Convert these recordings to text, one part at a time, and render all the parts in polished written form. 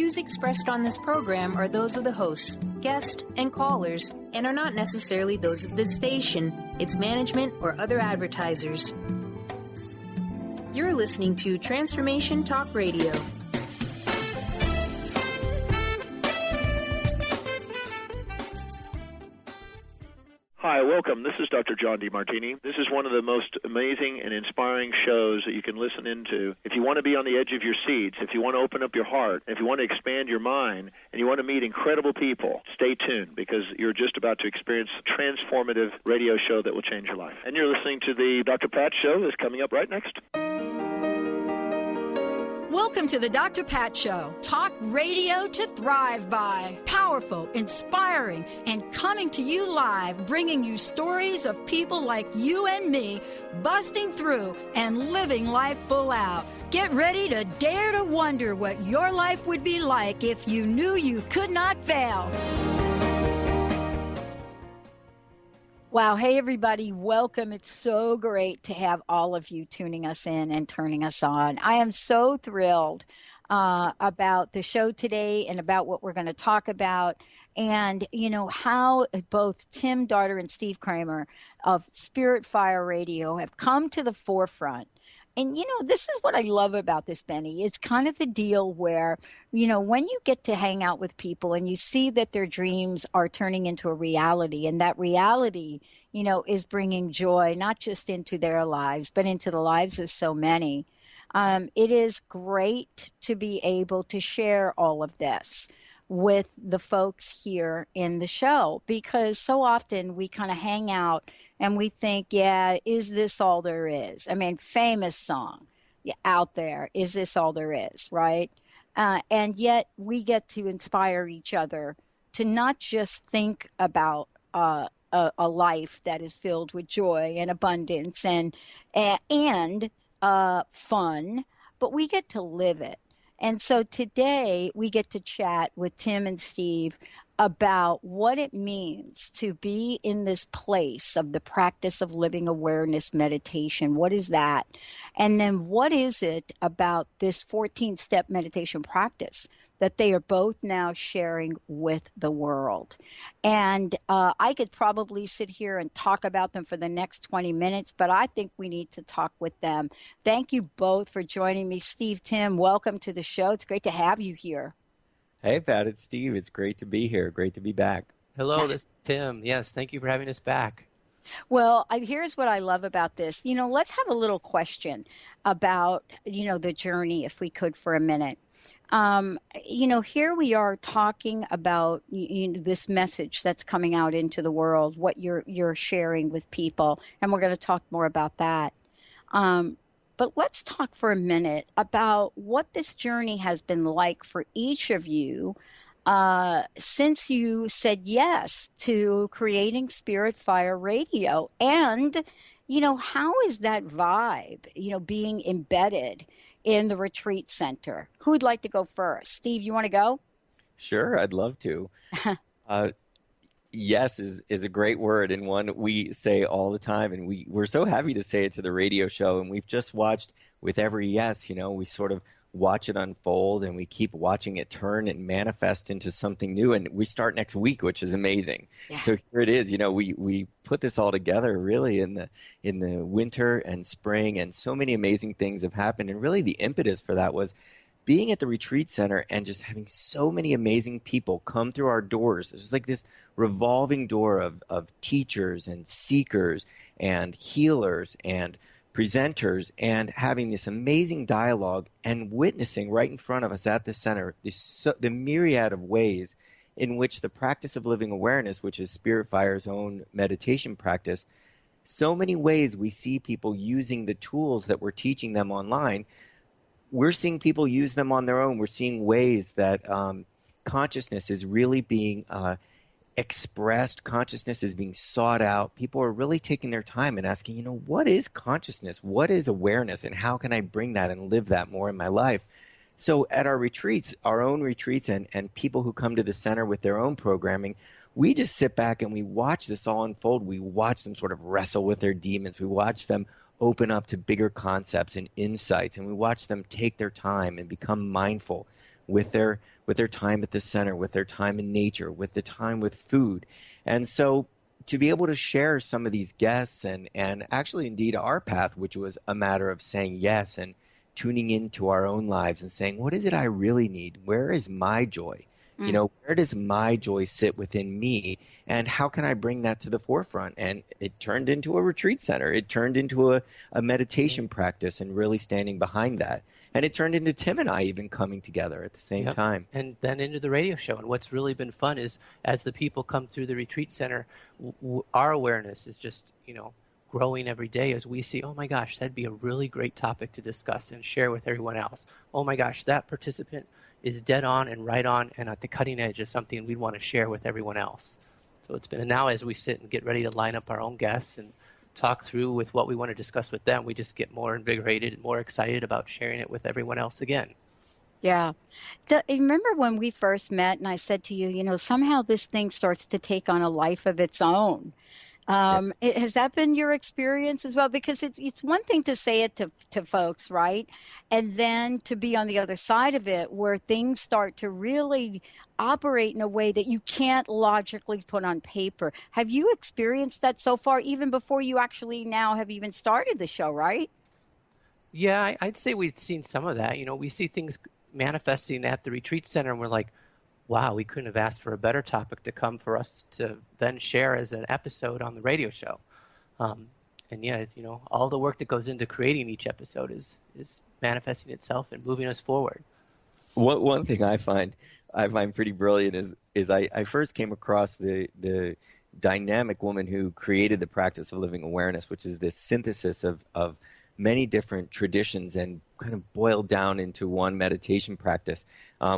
views expressed on this program are those of the hosts, guests, and callers, and are not necessarily those of this station, its management, or other advertisers. You're listening to Transformation Talk Radio. Hi, welcome. This is Dr. John DeMartini. This is one of the most amazing and inspiring shows that you can listen into. If you want to be on the edge of your seats, if you want to open up your heart, if you want to expand your mind, and you want to meet incredible people, stay tuned because you're just about to experience a transformative radio show that will change your life. And you're listening to the Dr. Pat Show that's coming up right next. Welcome to the Dr. Pat Show. Talk radio to thrive by. Powerful, inspiring, and coming to you live, bringing you stories of people like you and me, busting through and living life full out. Get ready to dare to wonder what your life would be like if you knew you could not fail. Wow. Hey, everybody. Welcome. It's so great to have all of you tuning us in and turning us on. I am so thrilled about the show today and about what we're going to talk about. And, you know, how both Tim Darter and Steve Kramer of Spirit Fire Radio have come to the forefront. And, you know, this is what I love about this, Benny. It's kind of the deal where, you know, when you get to hang out with people and you see that their dreams are turning into a reality, and that reality, you know, is bringing joy, not just into their lives, but into the lives of so many. It is great to be able to share all of this with the folks here in the show, because so often we kind of hang out and we think, yeah, is this all there is? I mean, famous song out there, is this all there is, right? And yet we get to inspire each other to not just think about a life that is filled with joy and abundance and fun, but we get to live it. And so today we get to chat with Tim and Steve about what it means to be in this place of the practice of living awareness meditation. What is that? And then what is it about this 14-step meditation practice that they are both now sharing with the world? And I could probably sit here and talk about them for the next 20 minutes, but I think we need to talk with them. Thank you both for joining me. Steve, Tim, welcome to the show. It's great to have you here. Hey, Pat, it's Steve. It's great to be here. Great to be back. Hello, this is Tim. Yes, thank you for having us back. Well, here's what I love about this. You know, let's have a little question about, you know, the journey, if we could, for a minute. You know, here we are talking about this message that's coming out into the world, what you're sharing with people, and we're going to talk more about that. But let's talk for a minute about what this journey has been like for each of you since you said yes to creating Spirit Fire Radio. And, you know, how is that vibe, you know, being embedded in the retreat center? Who'd like to go first? Steve, you want to go? Sure, I'd love to. Yes is a great word, and one we say all the time, and we're so happy to say it to the radio show. And we've just watched with every yes, you know, we sort of watch it unfold, and we keep watching it turn and manifest into something new. And we start next week, which is amazing. Yeah. So here it is. You know, we put this all together really in the winter and spring, and so many amazing things have happened. And really, the impetus for that was being at the retreat center and just having so many amazing people come through our doors. It's just like this revolving door of teachers and seekers and healers and presenters, and having this amazing dialogue and witnessing right in front of us at the center the myriad of ways in which the practice of living awareness, which is Spirit Fire's own meditation practice, so many ways we see people using the tools that we're teaching them online. We're seeing people use them on their own. We're seeing ways that consciousness is really being expressed. Consciousness is being sought out. People are really taking their time and asking, you know, what is consciousness? What is awareness? And how can I bring that and live that more in my life? So at our retreats, our own retreats, and people who come to the center with their own programming, we just sit back and we watch this all unfold. We watch them sort of wrestle with their demons. We watch them open up to bigger concepts and insights, and we watch them take their time and become mindful. with their time at the center, with their time in nature, with the time with food. And so to be able to share some of these guests and actually indeed our path, which was a matter of saying yes and tuning into our own lives and saying, what is it I really need? Where is my joy? Where does my joy sit within me? And how can I bring that to the forefront? And it turned into a retreat center. It turned into a meditation practice and really standing behind that. And it turned into Tim and I even coming together at the same time. And then into the radio show. And what's really been fun is as the people come through the retreat center, our awareness is just, growing every day as we see, oh my gosh, that'd be a really great topic to discuss and share with everyone else. Oh my gosh, that participant is dead on and right on and at the cutting edge of something we'd want to share with everyone else. So it's been, and now as we sit and get ready to line up our own guests and talk through with what we want to discuss with them, we just get more invigorated and more excited about sharing it with everyone else again. Yeah. Remember when we first met and I said to you, somehow this thing starts to take on a life of its own. Has that been your experience as well? Because it's one thing to say it to folks, right? And then to be on the other side of it where things start to really operate in a way that you can't logically put on paper. Have you experienced that so far, even before you actually now have even started the show, right? Yeah, I'd say we've seen some of that. We see things manifesting at the retreat center and we're like, wow, we couldn't have asked for a better topic to come for us to then share as an episode on the radio show. And yeah, all the work that goes into creating each episode is manifesting itself and moving us forward. One thing I find pretty brilliant is I first came across the dynamic woman who created the practice of living awareness, which is this synthesis of many different traditions and kind of boiled down into one meditation practice,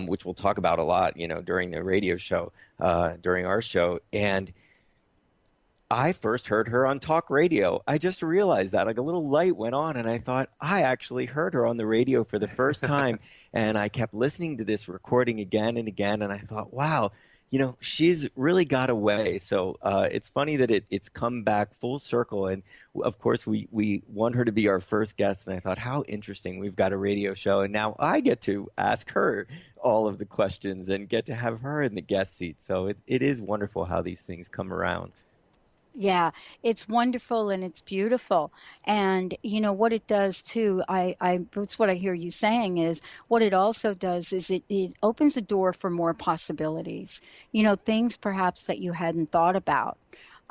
which we'll talk about a lot, during the radio show, during our show. And I first heard her on talk radio. I just realized that, like a little light went on, and I thought, I actually heard her on the radio for the first time. And I kept listening to this recording again and again, and I thought, wow, she's really got away. So it's funny that it's come back full circle. And of course, we want her to be our first guest. And I thought, how interesting. We've got a radio show. And now I get to ask her all of the questions and get to have her in the guest seat. So it is wonderful how these things come around. Yeah, it's wonderful and it's beautiful. And what it does too, that's what I hear you saying is what it also does is it opens the door for more possibilities, things perhaps that you hadn't thought about.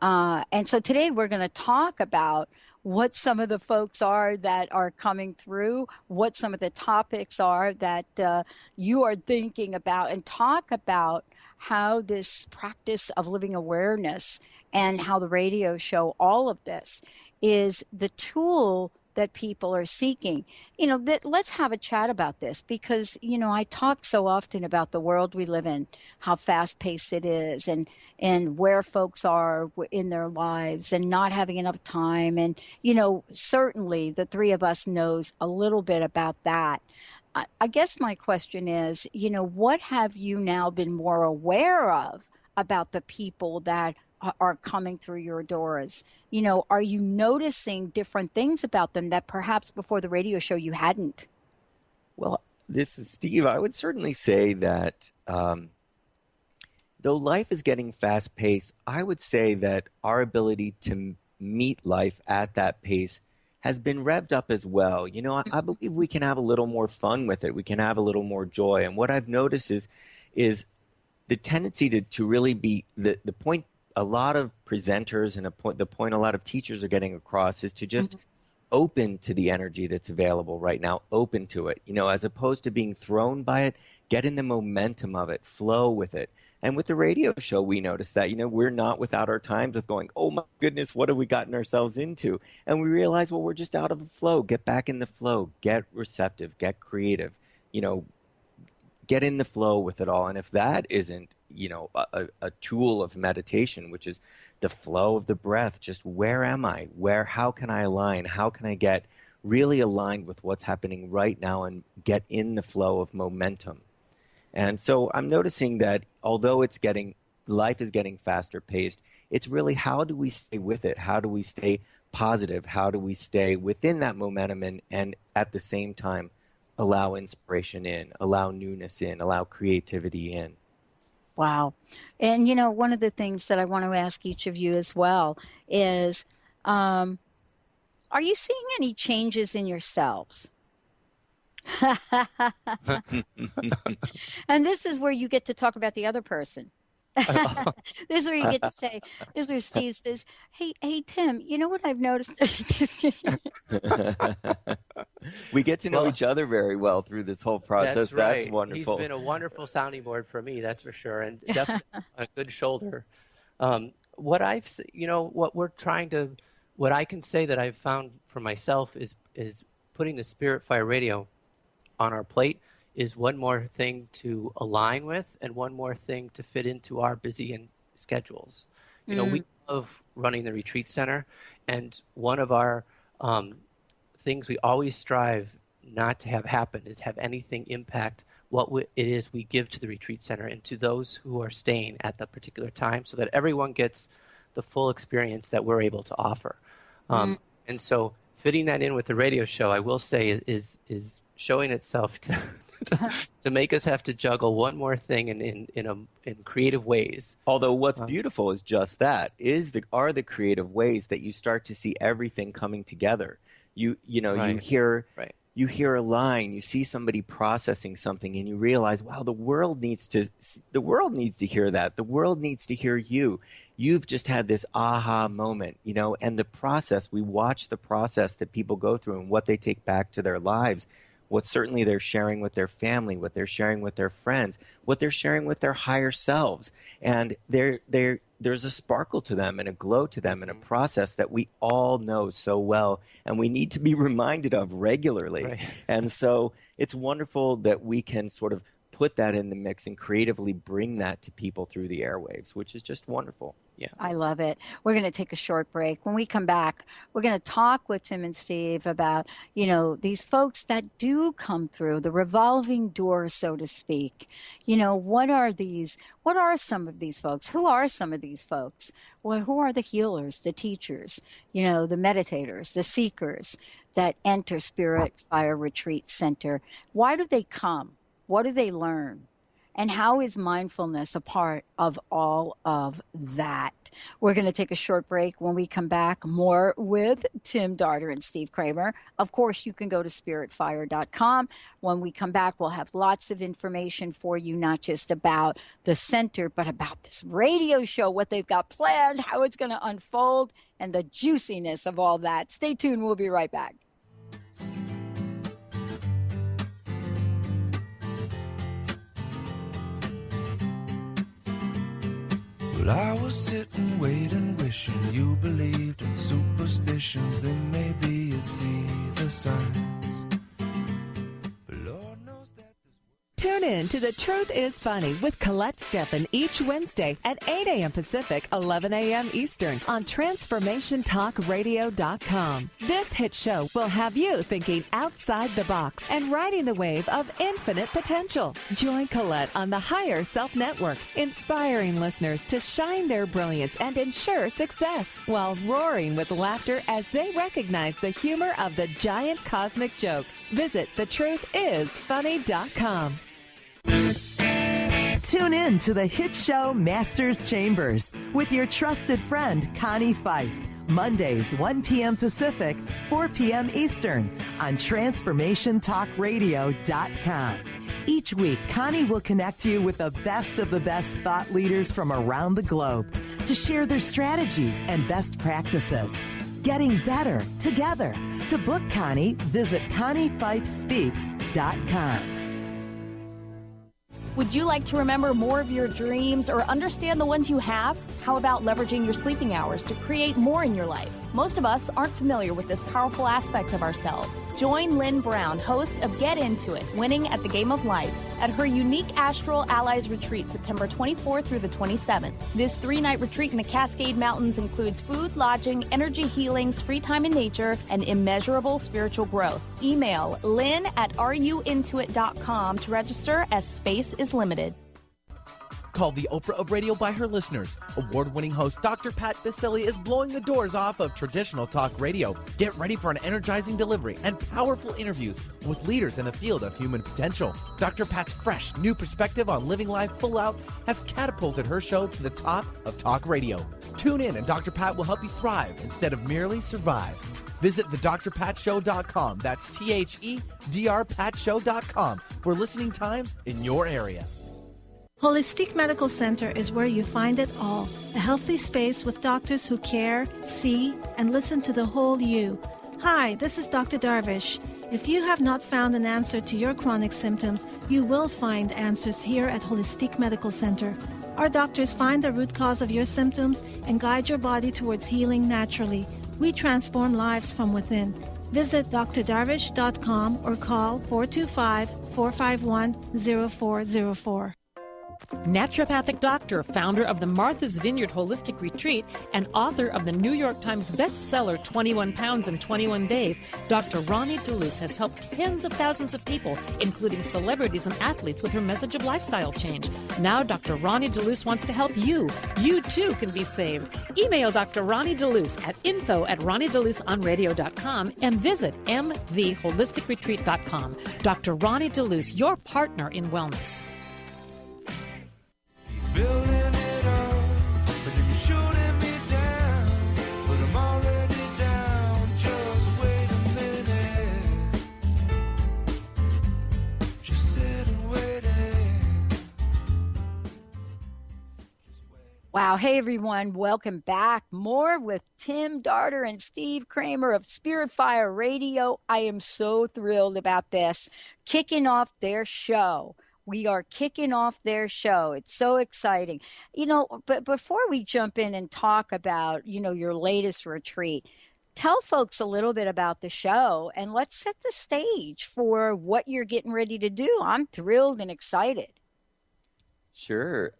And so today we're going to talk about what some of the folks are that are coming through, what some of the topics are that you are thinking about, and talk about how this practice of living awareness and how the radio show, all of this, is the tool that people are seeking. Let's have a chat about this because, I talk so often about the world we live in, how fast-paced it is, and where folks are in their lives and not having enough time. And, certainly the three of us knows a little bit about that. I guess my question is, what have you now been more aware of about the people that are coming through your doors? Are you noticing different things about them that perhaps before the radio show you hadn't? Well, this is Steve. I would certainly say that though life is getting fast-paced, I would say that our ability to meet life at that pace has been revved up as well. I believe we can have a little more fun with it. We can have a little more joy. And what I've noticed is the tendency to really be the point a lot of presenters and the point a lot of teachers are getting across is to just open to the energy that's available right now, open to it, as opposed to being thrown by it, get in the momentum of it, flow with it. And with the radio show, we noticed that, we're not without our times of going, oh my goodness, what have we gotten ourselves into? And we realize, well, we're just out of the flow. Get back in the flow, get receptive, get creative, get in the flow with it all. And if that isn't, a tool of meditation, which is the flow of the breath, just where am I? How can I align? How can I get really aligned with what's happening right now and get in the flow of momentum? And so I'm noticing that although life is getting faster paced, it's really how do we stay with it? How do we stay positive? How do we stay within that momentum and at the same time allow inspiration in, allow newness in, allow creativity in. Wow. And, one of the things that I want to ask each of you as well is, are you seeing any changes in yourselves? And this is where you get to talk about the other person. This is where you get to say, this is where Steve says, hey, Tim, you know what I've noticed? We get to know each other very well through this whole process. That's right. That's wonderful. He's been a wonderful sounding board for me, that's for sure, and definitely a good shoulder. What I can say that I've found for myself is putting the Spirit Fire Radio on our plate is one more thing to align with and one more thing to fit into our busy schedules. We love running the retreat center, and one of our things we always strive not to have happen is have anything impact what it is we give to the retreat center and to those who are staying at the particular time, so that everyone gets the full experience that we're able to offer. And so fitting that in with the radio show, I will say, is showing itself to make us have to juggle one more thing in creative ways. Although what's beautiful is just that, are the creative ways that you start to see everything coming together. You hear a line, you see somebody processing something, and you realize, wow, the world needs to hear that. The world needs to hear you. You've just had this aha moment, and the process, we watch the process that people go through and what they take back to their lives, what certainly they're sharing with their family, what they're sharing with their friends, what they're sharing with their higher selves. And there's a sparkle to them and a glow to them and a process that we all know so well and we need to be reminded of regularly. Right. And so it's wonderful that we can sort of put that in the mix and creatively bring that to people through the airwaves, which is just wonderful. Yeah, I love it. We're going to take a short break. When we come back, we're going to talk with Tim and Steve about, these folks that do come through the revolving door, so to speak. What are some of these folks? Who are some of these folks? Well, who are the healers, the teachers, the meditators, the seekers that enter Spirit Fire Retreat Center? Why do they come? What do they learn? And how is mindfulness a part of all of that? We're going to take a short break. When we come back, more with Tim Darter and Steve Kramer. Of course, you can go to spiritfire.com. When we come back, we'll have lots of information for you, not just about the center, but about this radio show, what they've got planned, how it's going to unfold, and the juiciness of all that. Stay tuned. We'll be right back. Well, I was sitting, waiting, wishing you believed in superstitions. Then maybe you'd see the signs. But Lord knows that. Tune in to The Truth is Funny with Colette Steffen each Wednesday at 8 a.m. Pacific, 11 a.m. Eastern on TransformationTalkRadio.com. This hit show will have you thinking outside the box and riding the wave of infinite potential. Join Colette on the Higher Self Network, inspiring listeners to shine their brilliance and ensure success while roaring with laughter as they recognize the humor of the giant cosmic joke. Visit TheTruthIsFunny.com. Tune in to the hit show Masters Chambers with your trusted friend Connie Fife. Mondays, 1 p.m. Pacific, 4 p.m. Eastern on TransformationTalkRadio.com. Each week, Connie will connect you with the best thought leaders from around the globe to share their strategies and best practices. Getting better together. To book Connie, visit ConnieFifeSpeaks.com. Would you like to remember more of your dreams or understand the ones you have? How about leveraging your sleeping hours to create more in your life? Most of us aren't familiar with this powerful aspect of ourselves. Join Lynn Brown, host of Get Into It, Winning at the Game of Life, at her unique Astral Allies Retreat, September 24th through the 27th. This 3-night retreat in the Cascade Mountains includes food, lodging, energy healings, free time in nature, and immeasurable spiritual growth. Email lynn@ruintoit.com to register as space is limited. Called the Oprah of Radio by her listeners, award-winning host Dr. Pat Baccili is blowing the doors off of traditional talk radio. Get ready for an energizing delivery and powerful interviews with leaders in the field of human potential. Dr. Pat's fresh, new perspective on living life full out has catapulted her show to the top of talk radio. Tune in and Dr. Pat will help you thrive instead of merely survive. Visit thedrpatshow.com. That's THEDRPatShow.com for listening times in your area. Holistic Medical Center is where you find it all. A healthy space with doctors who care, see, and listen to the whole you. Hi, this is Dr. Darvish. If you have not found an answer to your chronic symptoms, you will find answers here at Holistic Medical Center. Our doctors find the root cause of your symptoms and guide your body towards healing naturally. We transform lives from within. Visit drdarvish.com or call 425-451-0404. Naturopathic doctor, founder of the Martha's Vineyard Holistic Retreat, and author of the New York Times bestseller 21 Pounds in 21 Days, Dr. Ronnie DeLuce has helped tens of thousands of people, including celebrities and athletes, with her message of lifestyle change. Now Dr. Ronnie DeLuce wants to help you. You too can be saved. Email Dr. Ronnie DeLuce at info@ronniedeluceonradio.com and visit mvholisticretreat.com. Dr. Ronnie DeLuce, your partner in wellness. Building it up, but you're shooting me down. But I'm already down, just wait a minute. Just sit and wait. Wow. Hey, everyone. Welcome back. More with Tim Darter and Steve Kramer of Spirit Fire Radio. I am so thrilled about this. Kicking off their show. We are kicking off their show. It's so exciting. But before we jump in and talk about, your latest retreat, tell folks a little bit about the show and let's set the stage for what you're getting ready to do. I'm thrilled and excited. Sure.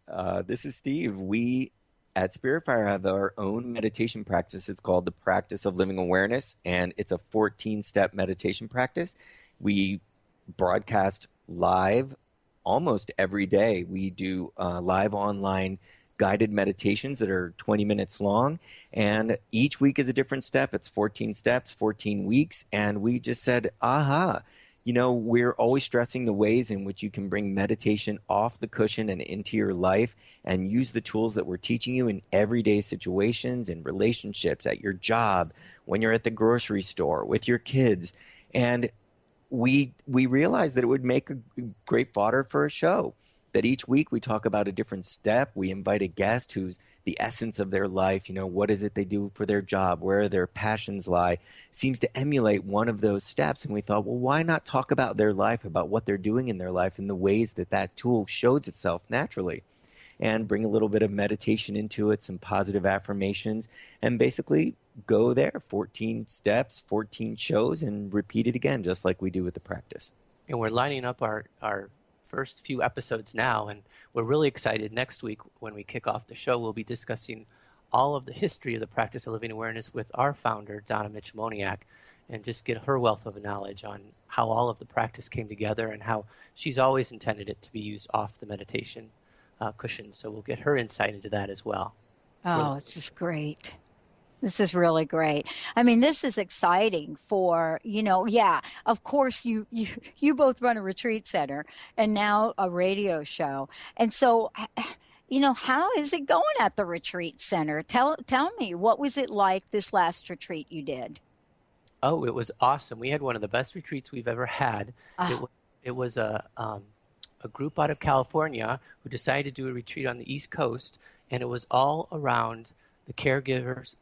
This is Steve. We at Spirit Fire have our own meditation practice. It's called the Practice of Living Awareness, and it's a 14-step meditation practice. We broadcast live almost every day. We do live online guided meditations that are 20 minutes long, and each week is a different step. It's 14 steps, 14 weeks, and we just said, we're always stressing the ways in which you can bring meditation off the cushion and into your life and use the tools that we're teaching you in everyday situations and relationships, at your job, when you're at the grocery store, with your kids. And we realized that it would make a great fodder for a show, that each week we talk about a different step. We invite a guest who's the essence of their life. What is it they do for their job, where their passions lie, seems to emulate one of those steps. And we thought, well, why not talk about their life, about what they're doing in their life and the ways that that tool shows itself naturally, and bring a little bit of meditation into it, some positive affirmations, and basically go there, 14 steps, 14 shows, and repeat it again, just like we do with the practice. And we're lining up our first few episodes now, and we're really excited. Next week, when we kick off the show, we'll be discussing all of the history of the practice of living awareness with our founder, Donna Mitchell-Moniak, and just get her wealth of knowledge on how all of the practice came together and how she's always intended it to be used off the meditation cushion. So we'll get her insight into that as well. Oh, this is great. This is really great. I mean, this is exciting for, of course, you both run a retreat center and now a radio show. And so, how is it going at the retreat center? Tell me, what was it like this last retreat you did? Oh, it was awesome. We had one of the best retreats we've ever had. It was a group out of California who decided to do a retreat on the East Coast, and it was all around the caregivers,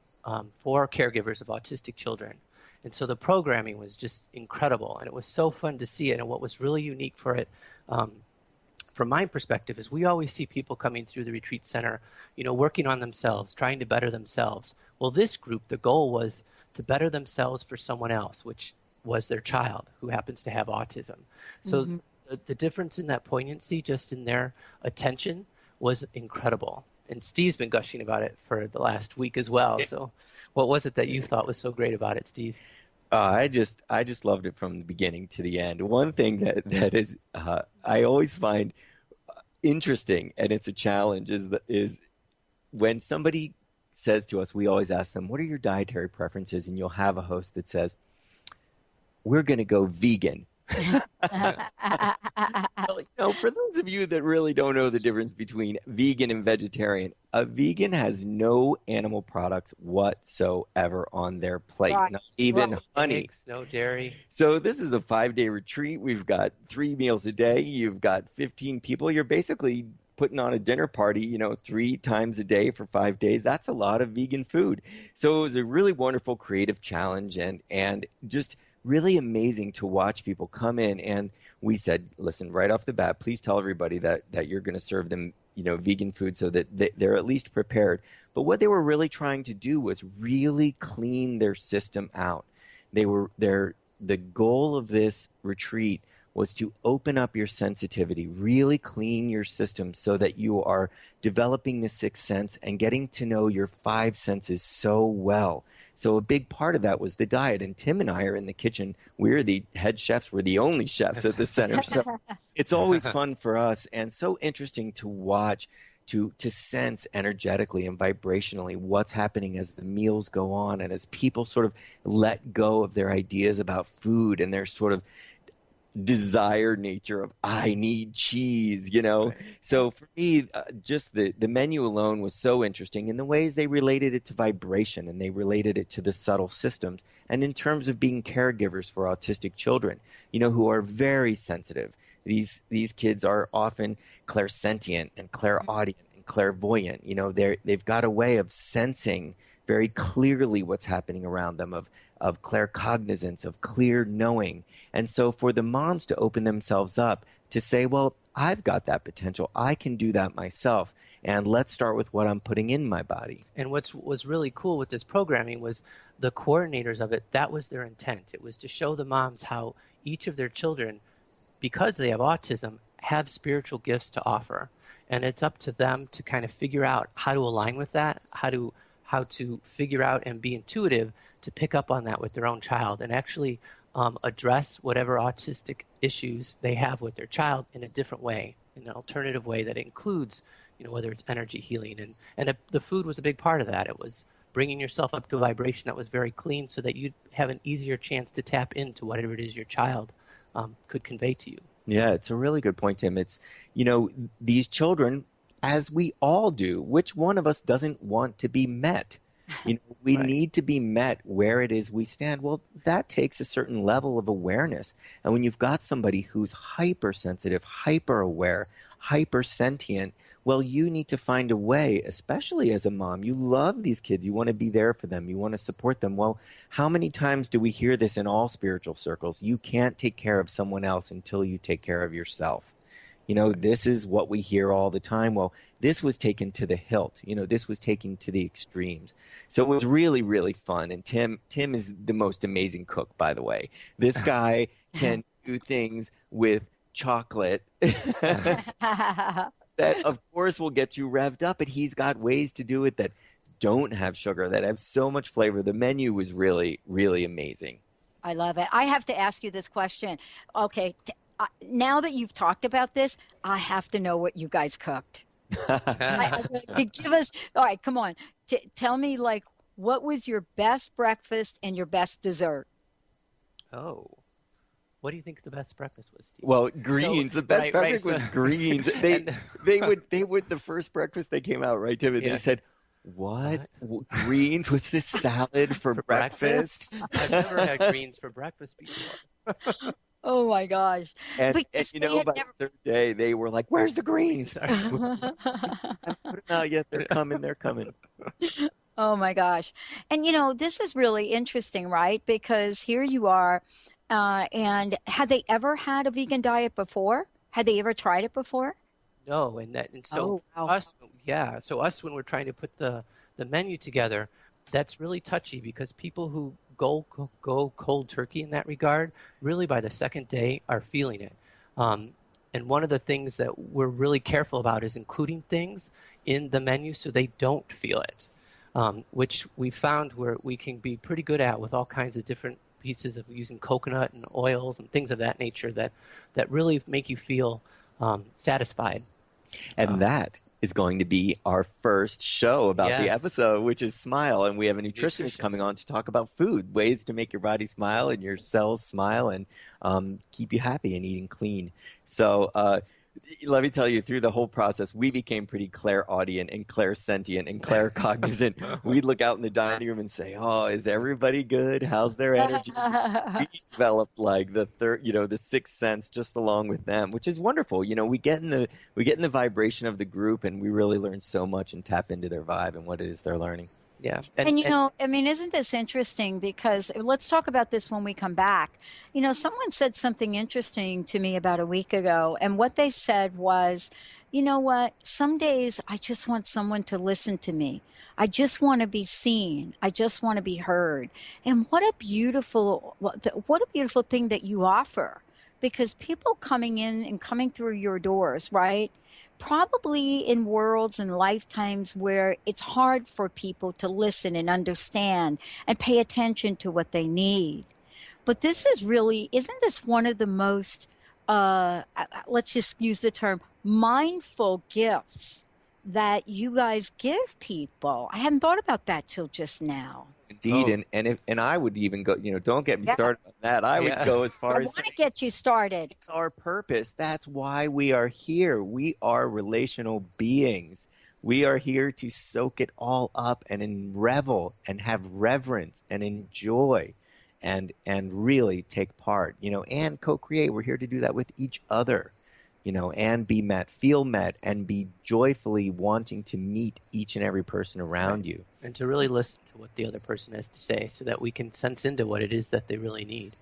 for caregivers of autistic children. And so the programming was just incredible, and it was so fun to see it. And what was really unique for it, from my perspective, is we always see people coming through the retreat center, working on themselves, trying to better themselves. Well, this group, the goal was to better themselves for someone else, which was their child who happens to have autism. So the difference in that poignancy, just in their attention, was incredible. And Steve's been gushing about it for the last week as well. So what was it that you thought was so great about it, Steve? I just loved it from the beginning to the end. One thing that is, I always find interesting and it's a challenge is when somebody says to us, we always ask them, what are your dietary preferences? And you'll have a host that says, we're going to go vegan. Well, for those of you that really don't know the difference between vegan and vegetarian, a vegan has no animal products whatsoever on their plate, not even honey. Eggs, no dairy. So this is a 5-day retreat. We've got 3 meals a day. You've got 15 people. You're basically putting on a dinner party, 3 times a day for 5 days. That's a lot of vegan food. So it was a really wonderful creative challenge and just really amazing to watch people come in. And we said, listen, right off the bat, please tell everybody that you're going to serve them, vegan food so that they're at least prepared. But what they were really trying to do was really clean their system out. The goal of this retreat was to open up your sensitivity, really clean your system so that you are developing the 6th sense and getting to know your 5 senses so well. So a big part of that was the diet. And Tim and I are in the kitchen. We're the head chefs. We're the only chefs at the center. So it's always fun for us and so interesting to watch, to sense energetically and vibrationally what's happening as the meals go on and as people sort of let go of their ideas about food and their sort of desire nature of I need cheese, Right. So for me, just the menu alone was so interesting in the ways they related it to vibration and they related it to the subtle systems. And in terms of being caregivers for autistic children, who are very sensitive. These kids are often clairsentient and clairaudient and clairvoyant. They've got a way of sensing very clearly what's happening around them, of claircognizance, of clear knowing. And so for the moms to open themselves up to say, well, I've got that potential. I can do that myself. And let's start with what I'm putting in my body. And what was really cool with this programming was the coordinators of it, that was their intent. It was to show the moms how each of their children, because they have autism, have spiritual gifts to offer. And it's up to them to kind of figure out how to align with that, how to figure out and be intuitive to pick up on that with their own child and actually address whatever autistic issues they have with their child in a different way, in an alternative way that includes, whether it's energy healing. And the food was a big part of that. It was bringing yourself up to a vibration that was very clean so that you'd have an easier chance to tap into whatever it is your child could convey to you. Yeah, it's a really good point, Tim. It's, these children, as we all do, which one of us doesn't want to be met? We Right. need to be met where it is we stand. Well, that takes a certain level of awareness. And when you've got somebody who's hypersensitive, hyper-aware, hyper-sentient, well, you need to find a way, especially as a mom. You love these kids. You want to be there for them. You want to support them. Well, how many times do we hear this in all spiritual circles? You can't take care of someone else until you take care of yourself. This is what we hear all the time. Well, this was taken to the hilt. This was taken to the extremes. So it was really, really fun. And Tim is the most amazing cook, by the way. This guy can do things with chocolate that, of course, will get you revved up. But he's got ways to do it that don't have sugar, that have so much flavor. The menu was really, really amazing. I love it. I have to ask you this question. Okay, now that you've talked about this, I have to know what you guys cooked. Give us, all right, come on. Tell me, what was your best breakfast and your best dessert? Oh. What do you think the best breakfast was, Steve? Well, greens. The best breakfast was greens. They would the first breakfast they came out, right, Tim? And they said, What? Greens? What's this salad for breakfast? I've never had greens for breakfast before. Oh my gosh. And by the third day, they were like, where's the greens? I haven't put them out yet. They're coming. Oh my gosh. And this is really interesting, right? Because here you are, and had they ever had a vegan diet before? Had they ever tried it before? No, so us when we're trying to put the menu together, that's really touchy because people who go cold turkey in that regard, really by the second day are feeling it. And one of the things that we're really careful about is including things in the menu so they don't feel it, which we found where we can be pretty good at with all kinds of different pieces of using coconut and oils and things of that nature that really make you feel satisfied. And that is going to be our first show about the episode, which is Smile. And we have a nutritionist coming on to talk about food, ways to make your body smile and your cells smile and keep you happy and eating clean. So let me tell you, through the whole process, we became pretty clairaudient and clairsentient and claircognizant. We'd look out in the dining room and say, "Oh, is everybody good? How's their energy?" We developed like the sixth sense just along with them, which is wonderful. We get in the vibration of the group, and we really learn so much and tap into their vibe and what it is they're learning. Yeah. And isn't this interesting? Because let's talk about this when we come back. Someone said something interesting to me about a week ago. And what they said was, you know what? Some days I just want someone to listen to me. I just want to be seen. I just want to be heard. And what a beautiful thing that you offer. Because people coming in and coming through your doors, right? Probably in worlds and lifetimes where it's hard for people to listen and understand and pay attention to what they need. But this is really, isn't this one of the most, let's just use the term, mindful gifts that you guys give people? I hadn't thought about that till just now. Indeed, and I would even go, don't get me started on that. I would go as far as I want to get you started. It's our purpose. That's why we are here. We are relational beings. We are here to soak it all up and revel and have reverence and enjoy and really take part, and co-create. We're here to do that with each other. And be met, feel met, and be joyfully wanting to meet each and every person around you. And to really listen to what the other person has to say so that we can sense into what it is that they really need.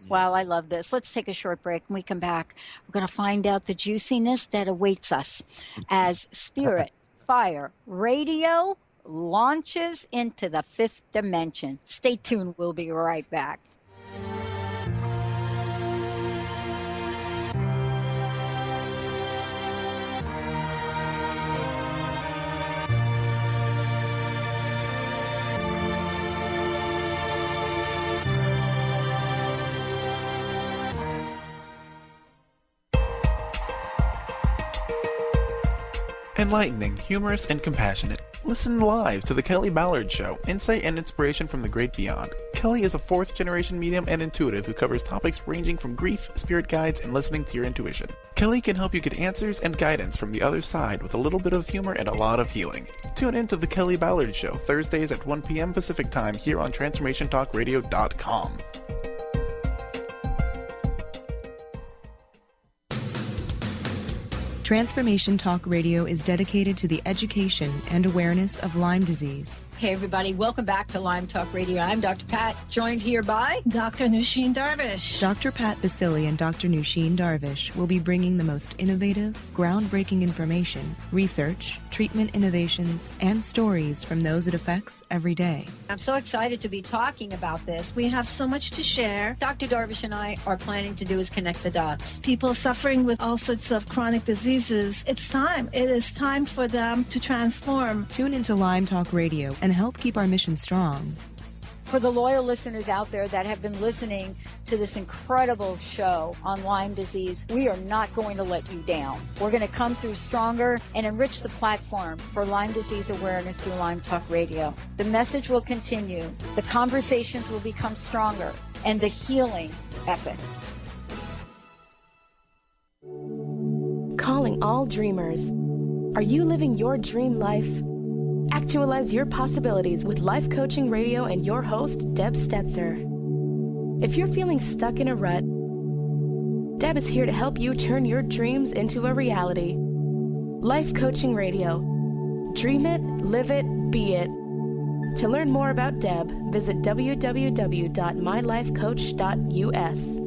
Wow, I love this. Let's take a short break. When we come back, we're going to find out the juiciness that awaits us as Spirit Fire Radio launches into the fifth dimension. Stay tuned. We'll be right back. Enlightening, humorous, and compassionate. Listen live to The Kelly Ballard Show, insight and inspiration from the great beyond. Kelly is a fourth-generation medium and intuitive who covers topics ranging from grief, spirit guides, and listening to your intuition. Kelly can help you get answers and guidance from the other side with a little bit of humor and a lot of healing. Tune in to The Kelly Ballard Show, Thursdays at 1 p.m. Pacific Time here on TransformationTalkRadio.com. Transformation Talk Radio is dedicated to the education and awareness of Lyme disease. Hey, everybody. Welcome back to Lyme Talk Radio. I'm Dr. Pat, joined here by Dr. Nusheen Darvish. Dr. Pat Basili and Dr. Nusheen Darvish will be bringing the most innovative, groundbreaking information, research, treatment innovations, and stories from those it affects every day. I'm so excited to be talking about this. We have so much to share. Dr. Darvish and I are planning to do is connect the dots. People suffering with all sorts of chronic diseases, it's time. It is time for them to transform. Tune into Lyme Talk Radio and help keep our mission strong. For the loyal listeners out there that have been listening to this incredible show on Lyme disease, we are not going to let you down. We're going to come through stronger and enrich the platform for Lyme disease awareness through Lyme Talk Radio. The message will continue, the conversations will become stronger, and the healing epic. Calling all dreamers. Are you living your dream life? Actualize your possibilities with Life Coaching Radio and your host, Deb Stetzer. If you're feeling stuck in a rut, Deb is here to help you turn your dreams into a reality. Life Coaching Radio. Dream it, live it, be it. To learn more about Deb, visit www.mylifecoach.us.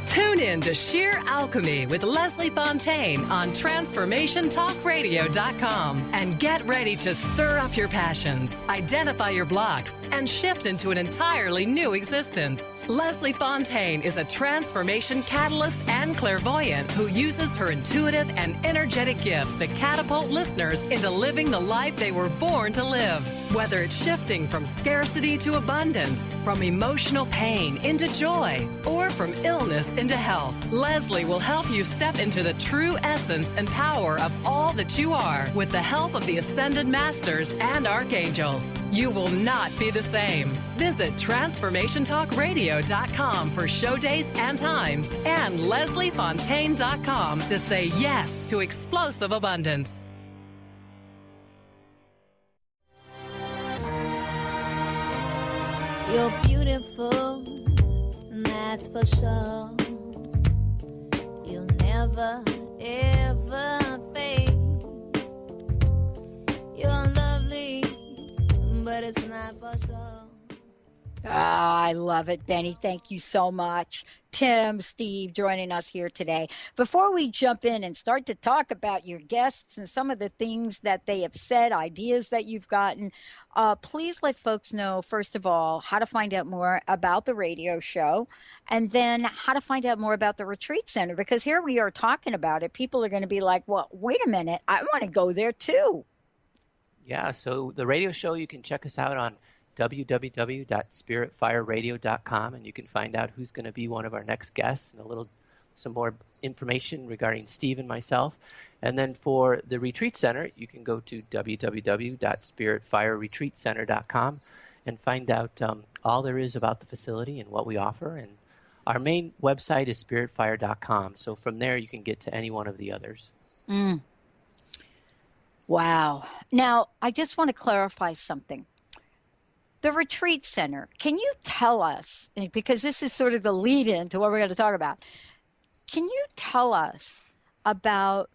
Tune in to Sheer Alchemy with Leslie Fontaine on TransformationTalkRadio.com and get ready to stir up your passions, identify your blocks, and shift into an entirely new existence. Leslie Fontaine is a transformation catalyst and clairvoyant who uses her intuitive and energetic gifts to catapult listeners into living the life they were born to live. Whether it's shifting from scarcity to abundance, from emotional pain into joy, or from illness into health, Leslie will help you step into the true essence and power of all that you are with the help of the Ascended Masters and Archangels. You will not be the same. Visit TransformationTalkRadio.com for show dates and times, and LeslieFontaine.com to say yes to explosive abundance. You're beautiful, that's for sure. You'll never, ever fade. You're lovely, but it's not for sure. I love it, Benny. Thank you so much. Tim, Steve, joining us here today. Before we jump in and start to talk about your guests and some of the things that they have said, ideas that you've gotten, please let folks know, first of all, how to find out more about the radio show, and then how to find out more about the retreat center, because here we are talking about it. People are going to be like, well, wait a minute, I want to go there too. Yeah, so the radio show, you can check us out on www.spiritfireradio.com, and you can find out who's going to be one of our next guests and some more information regarding Steve and myself. And then for the retreat center, you can go to www.spiritfireretreatcenter.com and find out all there is about the facility and what we offer. And our main website is spiritfire.com, so from there you can get to any one of the others. Wow. Now, I just want to clarify something. The retreat center, can you tell us, because this is sort of the lead-in to what we're going to talk about, can you tell us about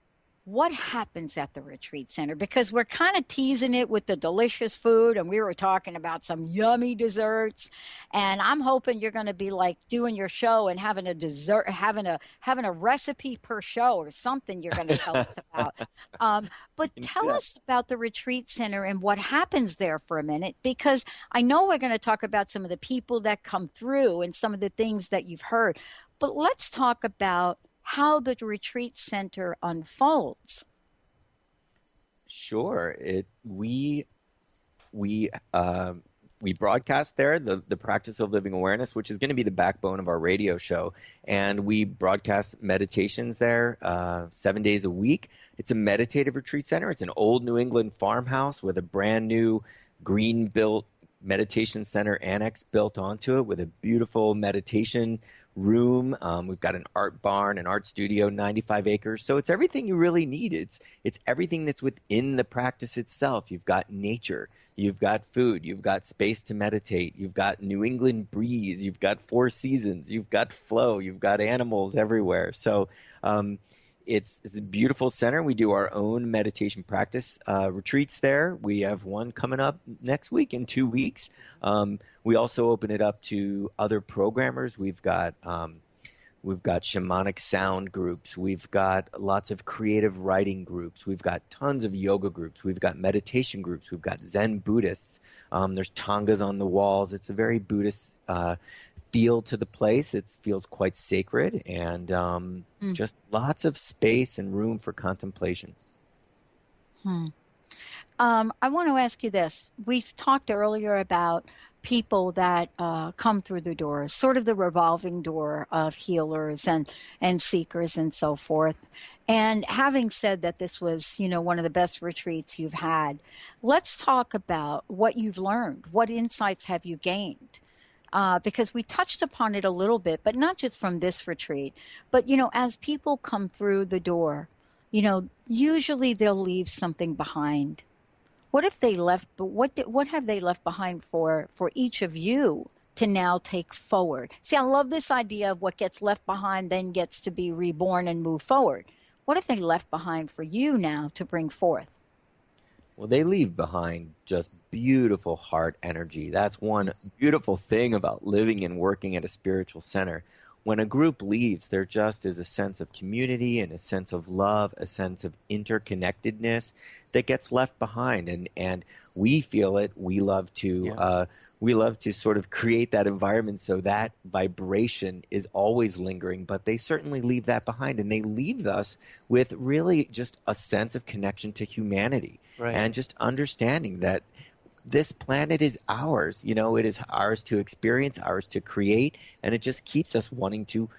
what happens at the retreat center? Because we're kind of teasing it with the delicious food, and we were talking about some yummy desserts, and I'm hoping you're going to be like doing your show and having a dessert, having a recipe per show or something you're going to tell us about. But tell us about the retreat center and what happens there for a minute, because I know we're going to talk about some of the people that come through and some of the things that you've heard, but let's talk about how the retreat center unfolds. Sure. We broadcast there the practice of living awareness, which is going to be the backbone of our radio show, and we broadcast meditations there 7 days a week. It's a meditative retreat center. It's an old New England farmhouse with a brand new green built meditation center annex built onto it with a beautiful meditation room. We've got an art barn, an art studio, 95 acres. So it's everything you really need. It's everything that's within the practice itself. You've got nature, you've got food, you've got space to meditate, you've got New England breeze, you've got 4 seasons, you've got flow, you've got animals everywhere. So it's a beautiful center. We do our own meditation practice retreats there. We have one coming up next week in 2 weeks. We also open it up to other programmers. We've got shamanic sound groups. We've got lots of creative writing groups. We've got tons of yoga groups. We've got meditation groups. We've got Zen Buddhists. There's tangas on the walls. It's a very Buddhist feel to the place. It feels quite sacred, and just lots of space and room for contemplation. I want to ask you this. We've talked earlier about people that come through the doors, sort of the revolving door of healers and seekers and so forth. And having said that this was, one of the best retreats you've had, let's talk about what you've learned. What insights have you gained? Because we touched upon it a little bit, but not just from this retreat. But, as people come through the door, usually they'll leave something behind. What if they left? What have they left behind for each of you to now take forward? See, I love this idea of what gets left behind then gets to be reborn and move forward. What have they left behind for you now to bring forth? Well, they leave behind just beautiful heart energy. That's one beautiful thing about living and working at a spiritual center. When a group leaves, there just is a sense of community and a sense of love, a sense of interconnectedness that gets left behind. And we feel it. We love to we love to sort of create that environment so that vibration is always lingering, but they certainly leave that behind, and they leave us with really just a sense of connection to humanity, Right. and just understanding that this planet is ours. It is ours to experience, ours to create, and it just keeps us wanting to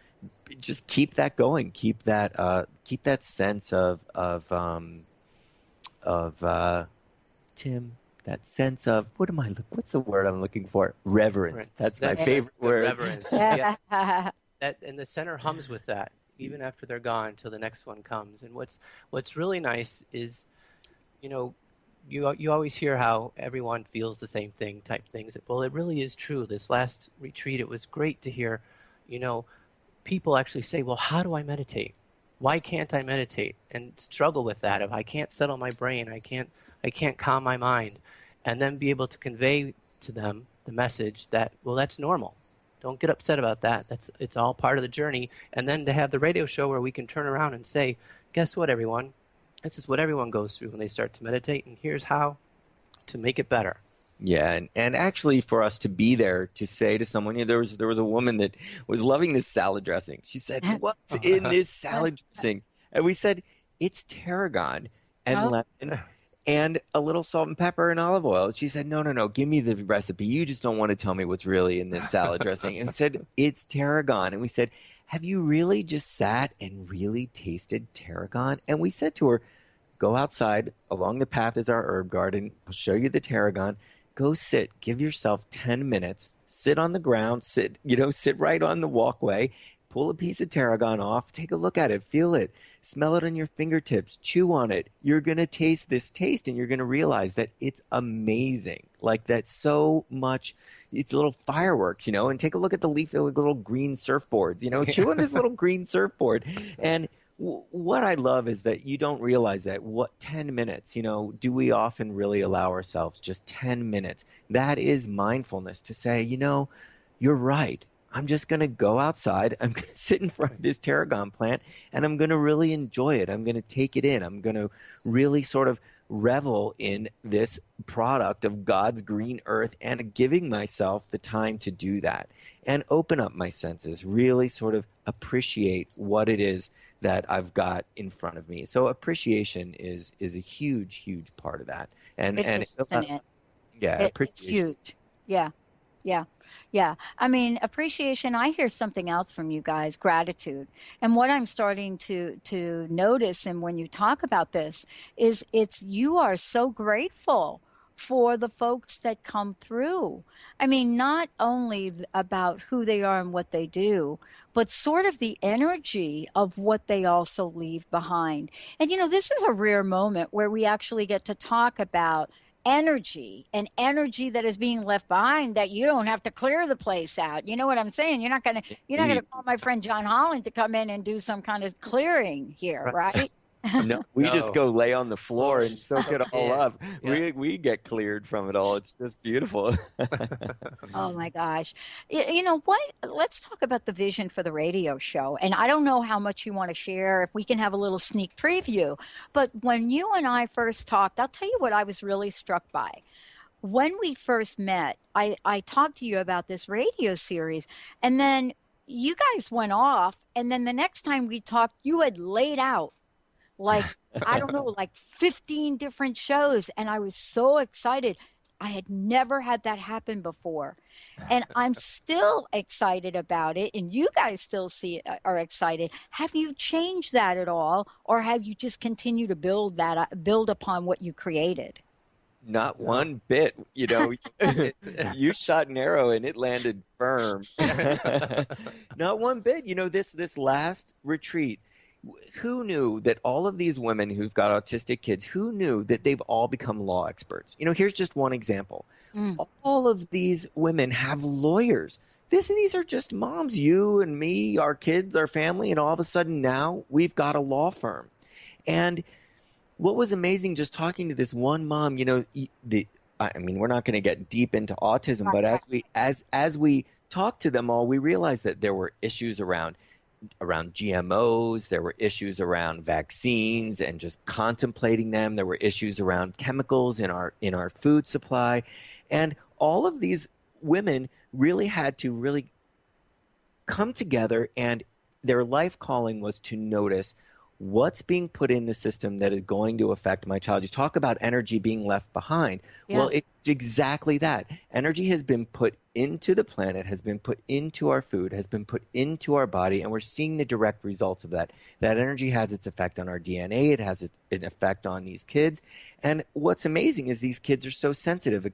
just keep that going, keep that sense of Tim. That sense of what's the word I'm looking for? Reverence. That's my favorite word. Reverence. Yeah. And the center hums with that, even after they're gone, till the next one comes. And what's really nice is, you always hear how everyone feels the same thing type things. Well, it really is true. This last retreat, it was great to hear, people actually say, well, how do I meditate? Why can't I meditate? And struggle with that. If I can't settle my brain, I can't calm my mind. And then be able to convey to them the message that, well, that's normal. Don't get upset about that. It's all part of the journey. And then to have the radio show where we can turn around and say, guess what, everyone? This is what everyone goes through when they start to meditate, and here's how to make it better. Yeah, and actually for us to be there to say to someone, there was a woman that was loving this salad dressing. She said, what's in this salad dressing? And we said, it's tarragon and lemon and a little salt and pepper and olive oil. She said, no, give me the recipe. You just don't want to tell me what's really in this salad dressing. And we said, it's tarragon. And we said, have you really just sat and really tasted tarragon? And we said to her, go outside. Along the path is our herb garden. I'll show you the tarragon. Go sit. Give yourself 10 minutes. Sit on the ground. Sit right on the walkway. Pull a piece of tarragon off. Take a look at it. Feel it. Smell it on your fingertips. Chew on it. You're going to taste this taste, and you're going to realize that it's amazing. Like, that's so much. It's little fireworks, and take a look at the little green surfboards. Chew on this little green surfboard. And what I love is that you don't realize that 10 minutes, do we often really allow ourselves just 10 minutes? That is mindfulness to say, you're right. I'm just going to go outside. I'm going to sit in front of this tarragon plant, and I'm going to really enjoy it. I'm going to take it in. I'm going to really sort of revel in this product of God's green earth, and giving myself the time to do that and open up my senses, really sort of appreciate what it is that I've got in front of me. So appreciation is a huge, huge part of that. And isn't it? Yeah, it's huge. Yeah. I mean, appreciation. I hear something else from you guys: gratitude. And what I'm starting to notice, and when you talk about this, is you are so grateful for the folks that come through. I mean, not only about who they are and what they do, but sort of the energy of what they also leave behind. And, this is a rare moment where we actually get to talk about energy, and energy that is being left behind, that you don't have to clear the place out. You know what I'm saying? You're not going to call my friend John Holland to come in and do some kind of clearing here, right? No, we just go lay on the floor and soak it all up. Yeah. We get cleared from it all. It's just beautiful. Oh my gosh. You know what? Let's talk about the vision for the radio show. And I don't know how much you want to share, if we can have a little sneak preview. But when you and I first talked, I'll tell you what I was really struck by. When we first met, I talked to you about this radio series, and then you guys went off, and then the next time we talked, you had laid out like 15 different shows. And I was so excited. I had never had that happen before. And I'm still excited about it. And you guys still are excited. Have you changed that at all? Or have you just continued to build upon what you created? Not one bit. You shot an arrow and it landed firm. Not one bit. This last retreat, who knew that all of these women who've got autistic kids, who knew that they've all become law experts? Here's just one example. All of these women have lawyers. These are just moms, you and me, our kids, our family, and all of a sudden now we've got a law firm. And what was amazing just talking to this one mom, we're not going to get deep into autism, but as we talked to them all, we realized that there were issues around GMOs, there were issues around vaccines and just contemplating them. There were issues around chemicals in our food supply. And all of these women really had to really come together, and their life calling was to notice what's being put in the system that is going to affect my child. You talk about energy being left behind. Yeah. Well, it's exactly that. Energy has been put into the planet, has been put into our food, has been put into our body, and we're seeing the direct results of that. That energy has its effect on our DNA. It has an effect on these kids. And what's amazing is these kids are so sensitive.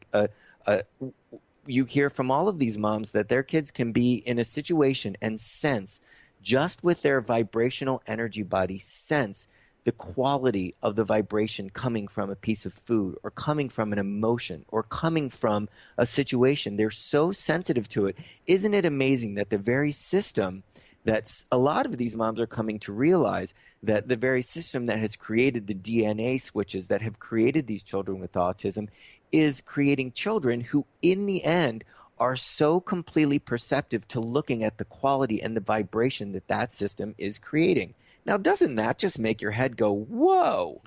You hear from all of these moms that their kids can be in a situation and sense, just with their vibrational energy body, sense the quality of the vibration coming from a piece of food or coming from an emotion or coming from a situation. They're so sensitive to it. Isn't it amazing that the very system that a lot of these moms are coming to realize, that the very system that has created the DNA switches that have created these children with autism is creating children who, in the end, are so completely perceptive to looking at the quality and the vibration that that system is creating. Now, doesn't that just make your head go, whoa?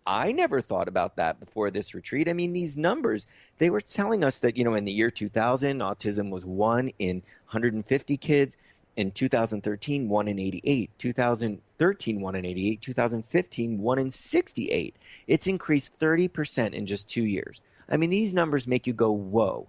I never thought about that before this retreat. I mean, these numbers, they were telling us that, in the year 2000, autism was 1 in 150 kids. In 2013, 1 in 88. 2013, 1 in 88. 2015, 1 in 68. It's increased 30% in just 2 years. I mean, these numbers make you go, whoa.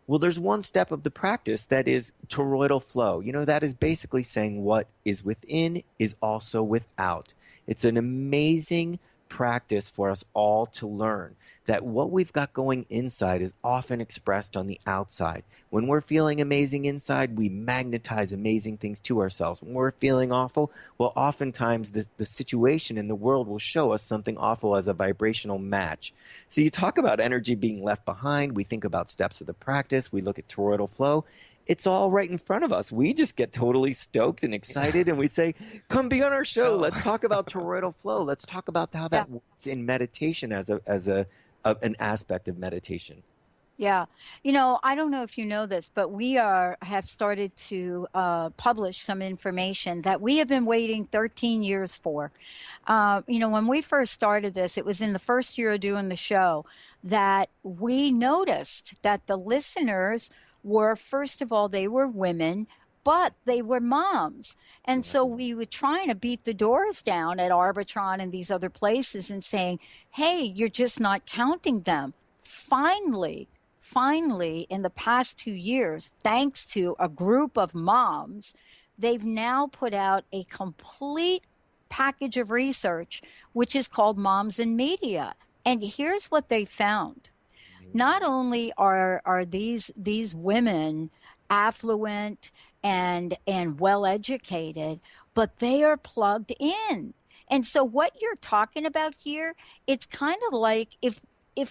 Well, there's one step of the practice that is toroidal flow. That is basically saying what is within is also without. It's an amazing practice for us all to learn that what we've got going inside is often expressed on the outside. When we're feeling amazing inside, we magnetize amazing things to ourselves. When we're feeling awful, well, oftentimes the situation in the world will show us something awful as a vibrational match. So you talk about energy being left behind. We think about steps of the practice. We look at toroidal flow. It's all right in front of us. We just get totally stoked and excited, and we say, come be on our show. Let's talk about toroidal flow. Let's talk about how that works in meditation as an aspect of meditation. Yeah. I don't know if you know this, but we have started to publish some information that we have been waiting 13 years for. When we first started this, it was in the first year of doing the show that we noticed that the listeners were, first of all, they were women, but they were moms. And so we were trying to beat the doors down at Arbitron and these other places and saying, hey, you're just not counting them. Finally, in the past 2 years, thanks to a group of moms, they've now put out a complete package of research, which is called Moms in Media. And here's what they found. Not only are these women affluent and well educated, but they are plugged in. And so what you're talking about here, it's kind of like if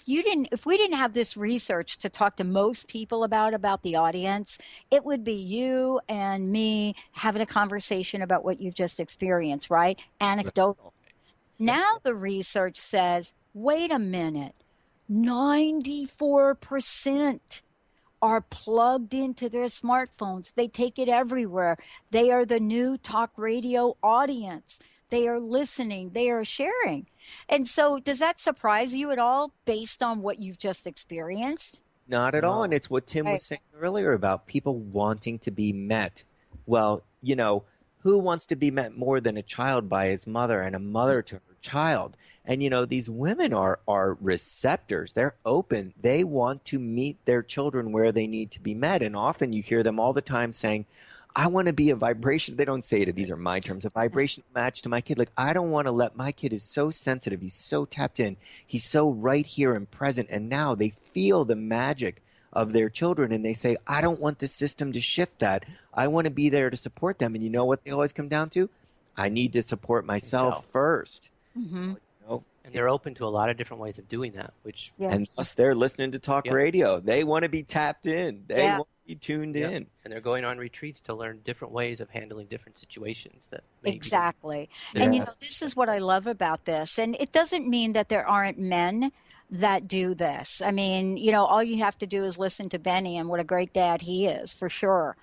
we didn't have this research to talk to most people about the audience, it would be you and me having a conversation about what you've just experienced, right? Anecdotal. Now the research says, wait a minute, 94% are plugged into their smartphones. They take it everywhere. They are the new talk radio audience. They are listening. They are sharing. And so does that surprise you at all based on what you've just experienced? Not at all. And it's what Tim was saying earlier about people wanting to be met. Well, who wants to be met more than a child by his mother and a mother to her child? And, these women are receptors. They're open. They want to meet their children where they need to be met. And often you hear them all the time saying, I want to be a vibration. They don't say it. These are my terms. A vibration match to my kid. Like, I don't want to let my kid is so sensitive. He's so tapped in. He's so right here and present. And now they feel the magic of their children. And they say, I don't want the system to shift that. I want to be there to support them. And you know what they always come down to? I need to support myself first. Mm-hmm. And they're open to a lot of different ways of doing that, which and plus they're listening to talk radio. They want to be tapped in. They want to be tuned in. And they're going on retreats to learn different ways of handling different situations. Exactly. And this is what I love about this. And it doesn't mean that there aren't men that do this. I mean, all you have to do is listen to Benny and what a great dad he is, for sure.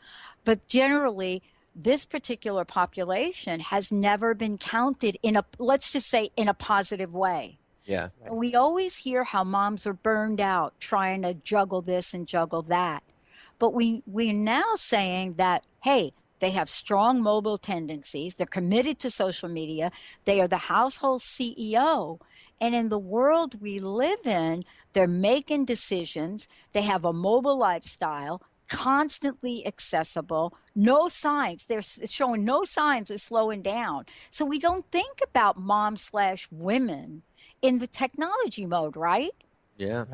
But generally, this particular population has never been counted let's just say, in a positive way. Yeah. We always hear how moms are burned out trying to juggle this and juggle that. But we're now saying that, hey, they have strong mobile tendencies. They're committed to social media. They are the household CEO. And in the world we live in, they're making decisions. They have a mobile lifestyle, constantly accessible, no signs. They're showing no signs of slowing down. So we don't think about mom/women in the technology mode, right? Yeah.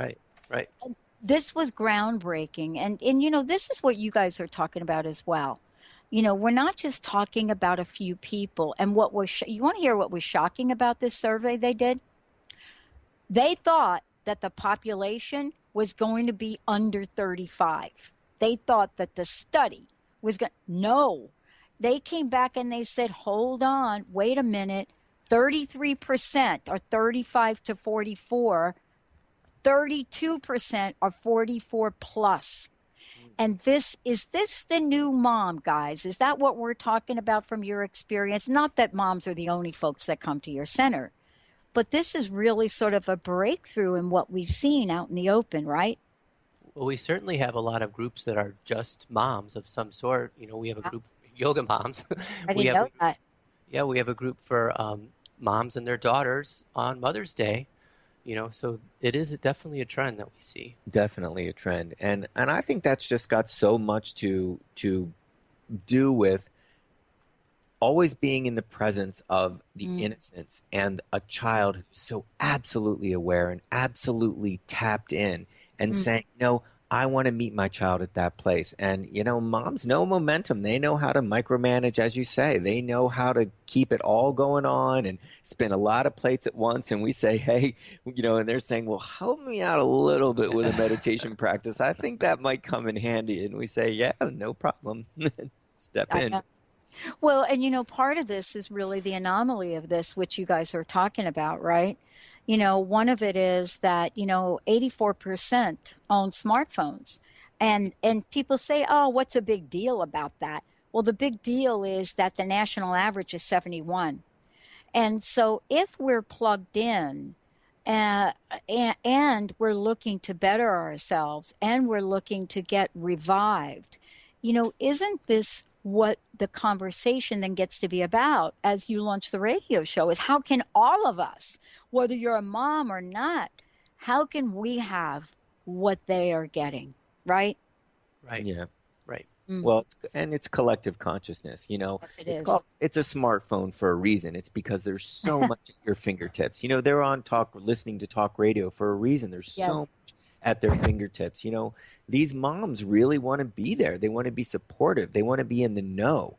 Right. This was groundbreaking. And this is what you guys are talking about as well. We're not just talking about a few people. And what was, you want to hear what was shocking about this survey they did? They thought that the population was going to be under 35. They thought that the study was going, no. They came back and they said, hold on, wait a minute. 33% are 35 to 44. 32% are 44 plus. And is this the new mom, guys? Is that what we're talking about from your experience? Not that moms are the only folks that come to your center, but this is really sort of a breakthrough in what we've seen out in the open, right? Well, we certainly have a lot of groups that are just moms of some sort. We have a group, yoga moms. I didn't know that. Yeah, we have a group for moms and their daughters on Mother's Day. So it is definitely a trend that we see. Definitely a trend. And I think that's just got so much to do with always being in the presence of the innocence and a child who's so absolutely aware and absolutely tapped in and saying, I want to meet my child at that place. And, moms know momentum. They know how to micromanage, as you say. They know how to keep it all going on and spin a lot of plates at once. And we say, hey, and they're saying, well, help me out a little bit with a meditation practice. I think that might come in handy. And we say, yeah, no problem. Step in. Well, and part of this is really the anomaly of this, which you guys are talking about, right? One of it is that, 84% own smartphones. And people say, oh, what's a big deal about that? Well, the big deal is that the national average is 71. And so if we're plugged in and we're looking to better ourselves and we're looking to get revived, isn't this what the conversation then gets to be about as you launch the radio show? Is how can all of us, whether you're a mom or not, how can we have what they are getting, right? Right. Yeah. Right. Well, and it's collective consciousness, Yes, it is. It's a smartphone for a reason. It's because there's so much at your fingertips. They're on listening to talk radio for a reason. There's so much at their fingertips. These moms really want to be there. They want to be supportive. They want to be in the know.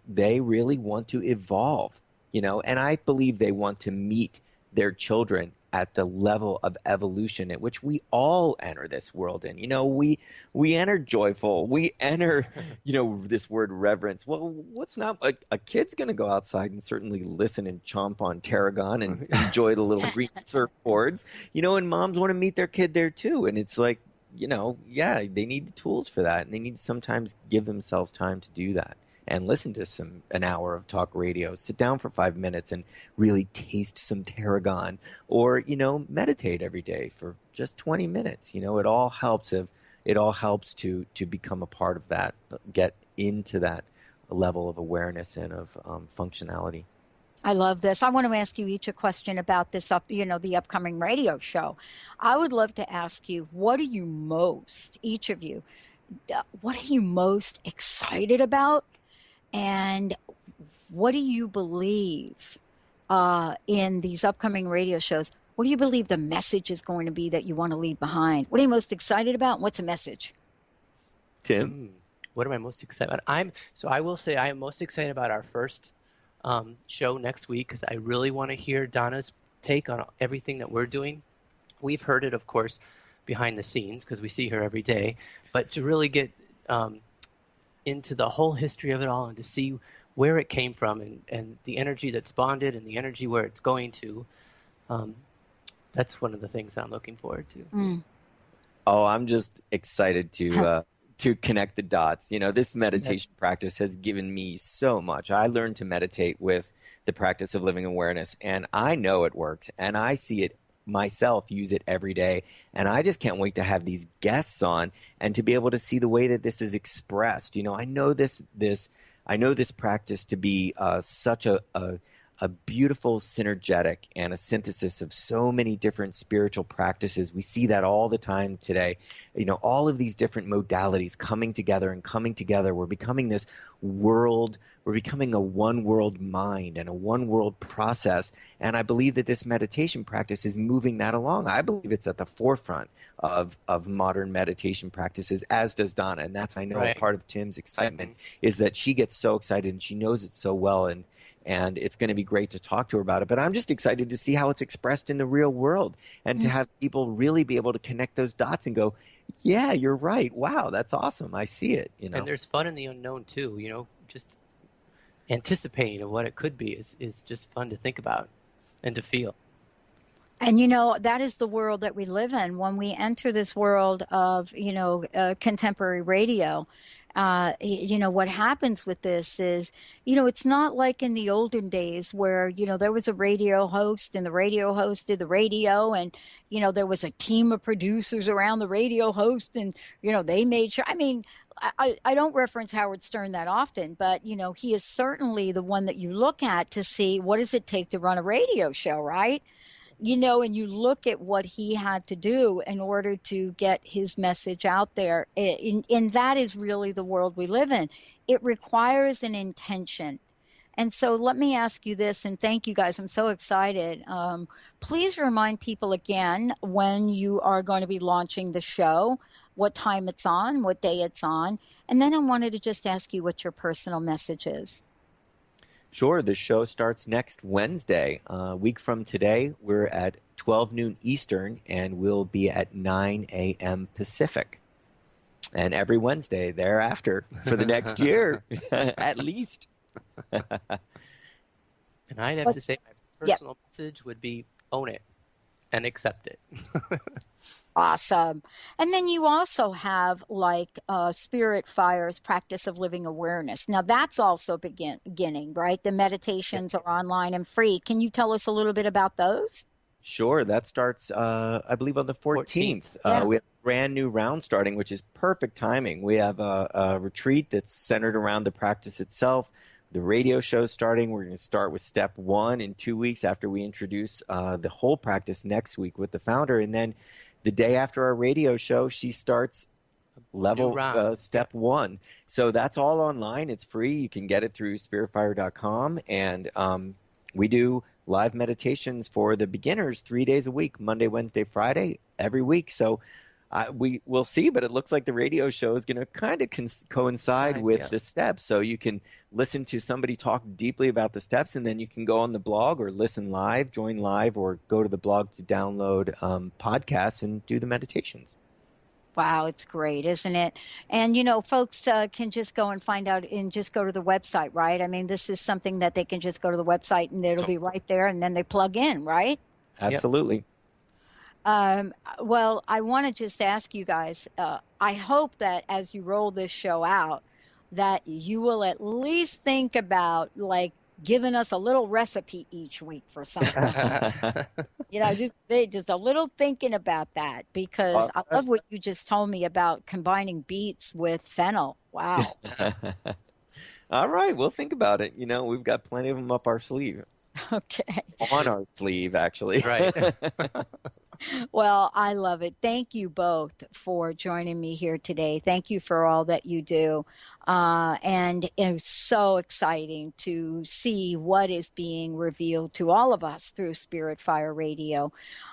They really want to evolve, and I believe they want to meet their children at the level of evolution at which we all enter this world in. We enter joyful. We enter, this word reverence. Well, what's not a kid's going to go outside and certainly listen and chomp on tarragon and enjoy the little green surfboards, and moms want to meet their kid there too. And it's like, they need the tools for that. And they need to sometimes give themselves time to do that and listen to an hour of talk radio. Sit down for 5 minutes and really taste some tarragon, or meditate every day for just 20 minutes. It all helps to become a part of that, get into that level of awareness and of functionality. I love this. I want to ask you each a question about this the upcoming radio show. I would love to ask you, each of you, what are you most excited about? And what do you believe in these upcoming radio shows? What do you believe the message is going to be that you want to leave behind? What are you most excited about? What's the message? Tim? What am I most excited about? I will say I am most excited about our first show next week, because I really want to hear Donna's take on everything that we're doing. We've heard it, of course, behind the scenes because we see her every day, but to really get into the whole history of it all and to see where it came from and the energy that spawned it and the energy where it's going to, that's one of the things I'm looking forward to. Oh, I'm just excited to connect the dots. This meditation practice has given me so much. I learned to meditate with the practice of living awareness, and I know it works, and I see it myself use it every day. And I just can't wait to have these guests on and to be able to see the way that this is expressed. I know this practice to be such a beautiful synergetic and a synthesis of so many different spiritual practices. We see that all the time today. All of these different modalities coming together. We're becoming this world. We're becoming a one world mind and a one world process. And I believe that this meditation practice is moving that along. I believe it's at the forefront of modern meditation practices, as does Donna. And that's, I know, Right. part of Tim's excitement is that she gets so excited and she knows it so well. And it's going to be great to talk to her about it. But I'm just excited to see how it's expressed in the real world and to have people really be able to connect those dots and go, yeah, you're right. Wow, that's awesome. I see it. And there's fun in the unknown too. Just anticipating of what it could be is just fun to think about and to feel. And, that is the world that we live in. When we enter this world of, contemporary radio, what happens with this is, it's not like in the olden days where, there was a radio host and the radio host did the radio and, there was a team of producers around the radio host and, they made sure. I mean, I don't reference Howard Stern that often, but, he is certainly the one that you look at to see what does it take to run a radio show, right? And you look at what he had to do in order to get his message out there. And that is really the world we live in. It requires an intention. And so let me ask you this, and thank you guys. I'm so excited. Please remind people again when you are going to be launching the show, what time it's on, what day it's on. And then I wanted to just ask you what your personal message is. Sure. The show starts next Wednesday. A week from today, we're at 12 noon Eastern, and we'll be at 9 a.m. Pacific. And every Wednesday thereafter for the next year, at least. And I'd have to say my personal message would be own it and accept it. Awesome. And then you also have Spirit Fire's Practice of Living Awareness. Now that's also beginning, right? The meditations are online and free. Can you tell us a little bit about those? Sure. That starts, I believe, on the 14th. We have a brand new round starting, which is perfect timing. We have a retreat that's centered around the practice itself. The radio show's starting. We're going to start with step 1 in 2 weeks after we introduce the whole practice next week with the founder. And then the day after our radio show, she starts step 1. So that's all online. It's free. You can get it through spiritfire.com. And we do live meditations for the beginners 3 days a week, Monday, Wednesday, Friday, every week. So we'll see, but it looks like the radio show is going to kind of coincide with the steps. So you can listen to somebody talk deeply about the steps, and then you can go on the blog or listen live, join live, or go to the blog to download podcasts and do the meditations. Wow, it's great, isn't it? And, folks can just go and find out and just go to the website, right? I mean, this is something that they can just go to the website and it'll be right there, and then they plug in, right? Absolutely. Well, I want to just ask you guys, I hope that as you roll this show out, that you will at least think about giving us a little recipe each week for something. Just a little thinking about that, because I love what you just told me about combining beets with fennel. Wow. All right. We'll think about it. We've got plenty of them up our sleeve. Okay. On our sleeve, actually. Right. Well, I love it. Thank you both for joining me here today. Thank you for all that you do. And it's so exciting to see what is being revealed to all of us through Spirit Fire Radio.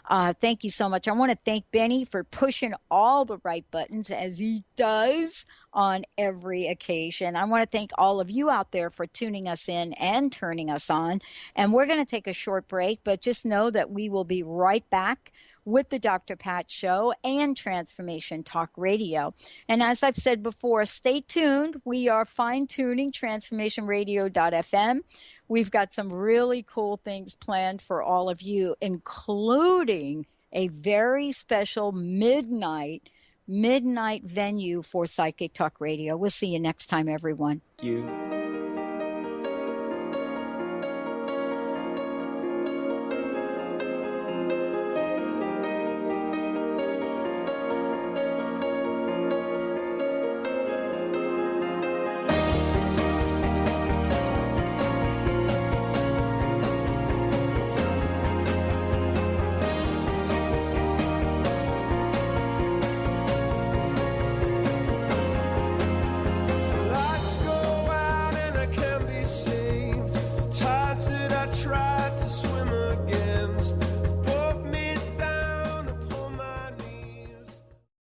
Thank you so much. I want to thank Benny for pushing all the right buttons, as he does on every occasion. I want to thank all of you out there for tuning us in and turning us on. And we're going to take a short break, but just know that we will be right back with the Dr. Pat Show and Transformation Talk Radio. And as I've said before, stay tuned. We are fine-tuning transformationradio.fm. We've got some really cool things planned for all of you, including a very special midnight venue for Psychic Talk Radio. We'll see you next time, everyone. Thank you.